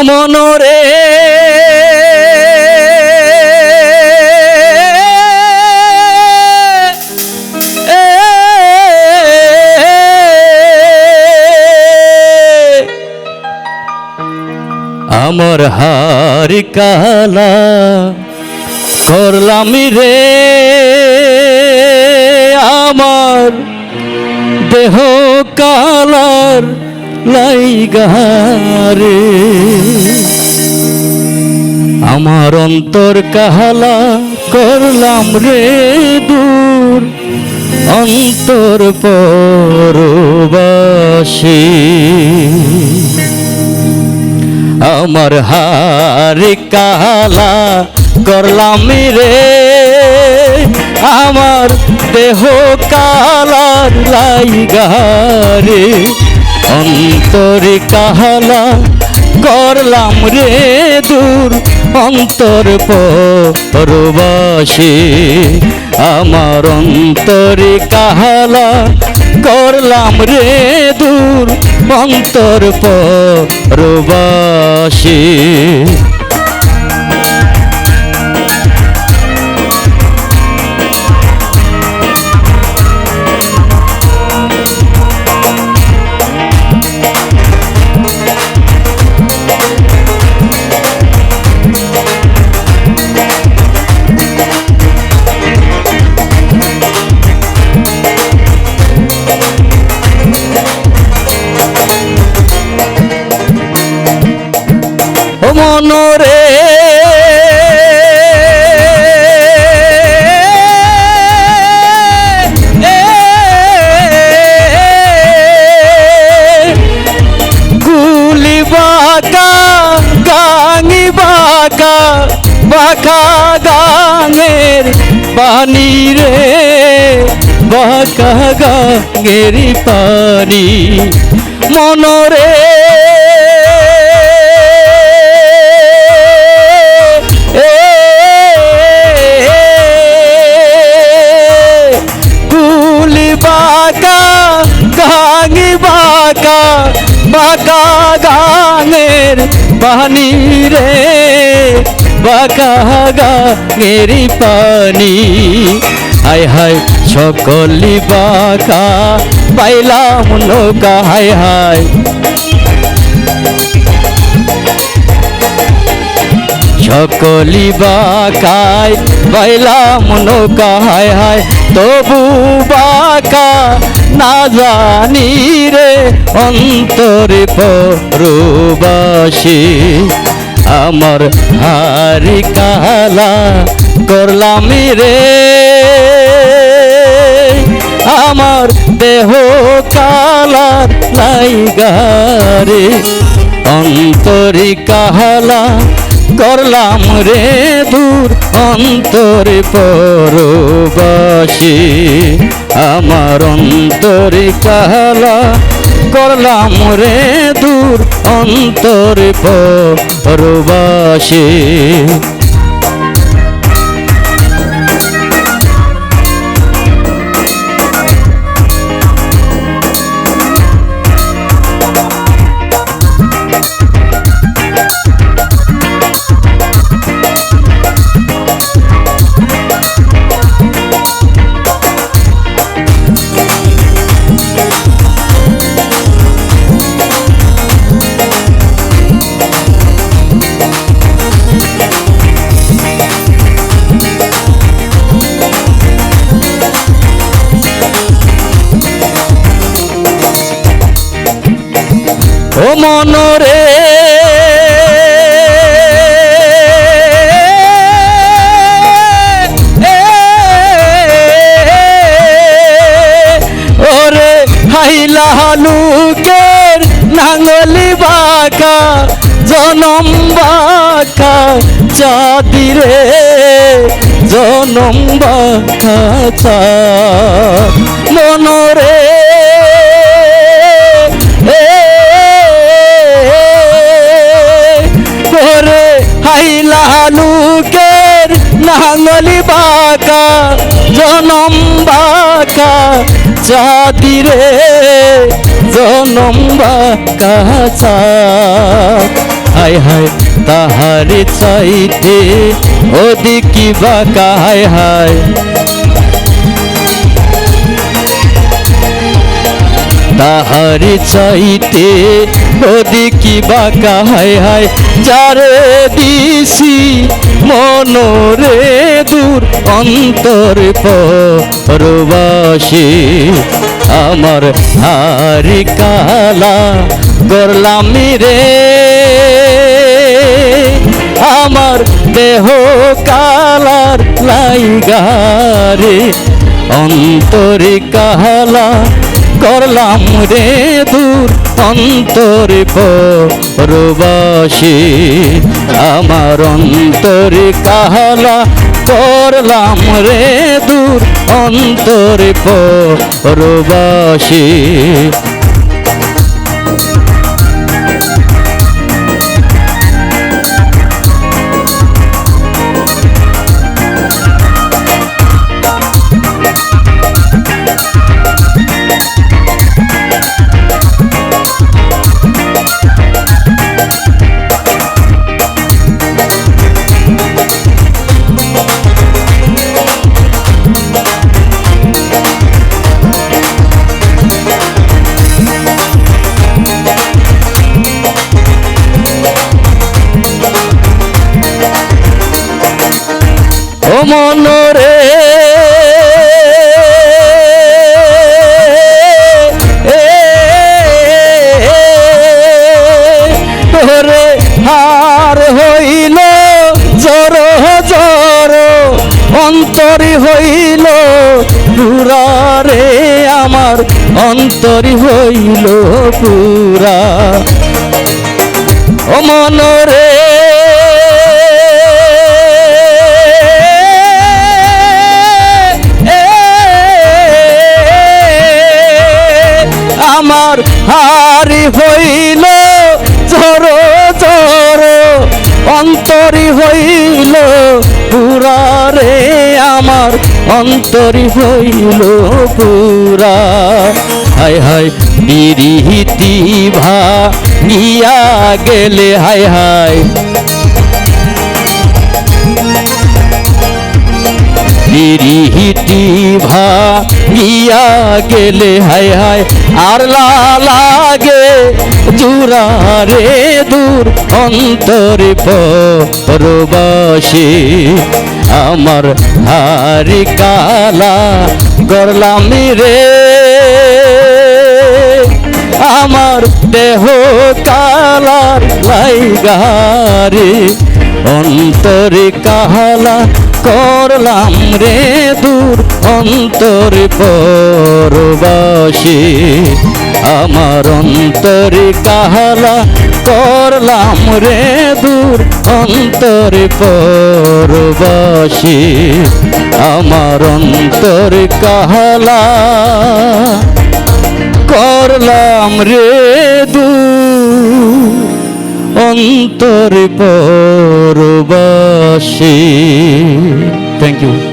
মনরে আমার হার কালা করলাম রে, আমার দেহ কালার লাইগারে, আমার অন্তর কালা করলাম রে দূর, অন্তর পরবাসী। আমার হার কালা করলাম রে, আমার দেহ কালার লাইগারে, অন্তর কালা করলাম রে দূর, অন্তর পরবাসী। আমার অন্তর কালা করলাম রে দূর, অন্তর পরবাসী। মনরে গুলি বাঁকা গাঙি বাঁকা বাঁকা গাঙের পানি রে, বাঁকা গাঙের পানি মনরে বাঁকা গাঙের পানি রে, বাঁকা গাঙের পানি। হায় হায় সকলি বাঁকা পাইলাম নৌকা, হায় হায় সকলি বাঁকায় পাইলাম নৌকা, হায় হায় তবু বাঁকা না জানি রে, অন্তর পরবাসী। আমার হারি কালা করলাম রে, আমার দেহ কালার লাইগারে, অন্তরি কালা করলাম রে দূর, অন্তর পরবাসী। আমার অন্তর কালা করলাম রে দূর, অন্তর পরবাসী। ও মনরে ওরে হাইলা হালুকের নাঙ্গলি বাঁকা, জনম বাঁকা চাঁদিরে, জনম বাঁকা চা মনরে লালুকের নাঙ্গলি বাঁকা, জনম বাঁকা চাঁদিরে, জনম বাঁকা চা। হায় হায় তাহারি চাইতে ওদিকে বাঁকা হায় হায় তাহারি চাইতে ওদিকে বাঁকা হায় হায় যারে দিছি মনরে দূর অন্তর পরবাসী আমার হারি কালা করলাম রে আমার দেহ কালার লাইগারে অন্তরে কালা করলাম রে দূর অন্তরে পরবাসী আমার অন্তরে কালা করলাম রে দূর অন্তরে পরবাসী ও মনরে তোরে হার হইল জর জর অন্তরি হইল পুরা রে আমার অন্তরি হইল পুরা ও মনরে আমার হারি হইল ঝর ঝর অন্তরি হইল পুরা রে আমার অন্তরি হইল পুরা হায় হায় বিরিহিতি ভাঙিয়া গেলে হায় হায় বিরিহিতি ভাঙিয়া গেলে হায় হায় আর লাগে জুরা রে দূর অন্তরে পরবাসী আমার হারি কালা করলাম রে আমার দেহ কালার লাইগারে অন্তরে কালা করলাম রে দূর অন্তরে পরবাসী আমার অন্তরে কালা করলাম রে দূর অন্তরে পরবাসী আমার অন্তরে কালা করলাম রে দূর অন্তরে পরবাসী। Thank you.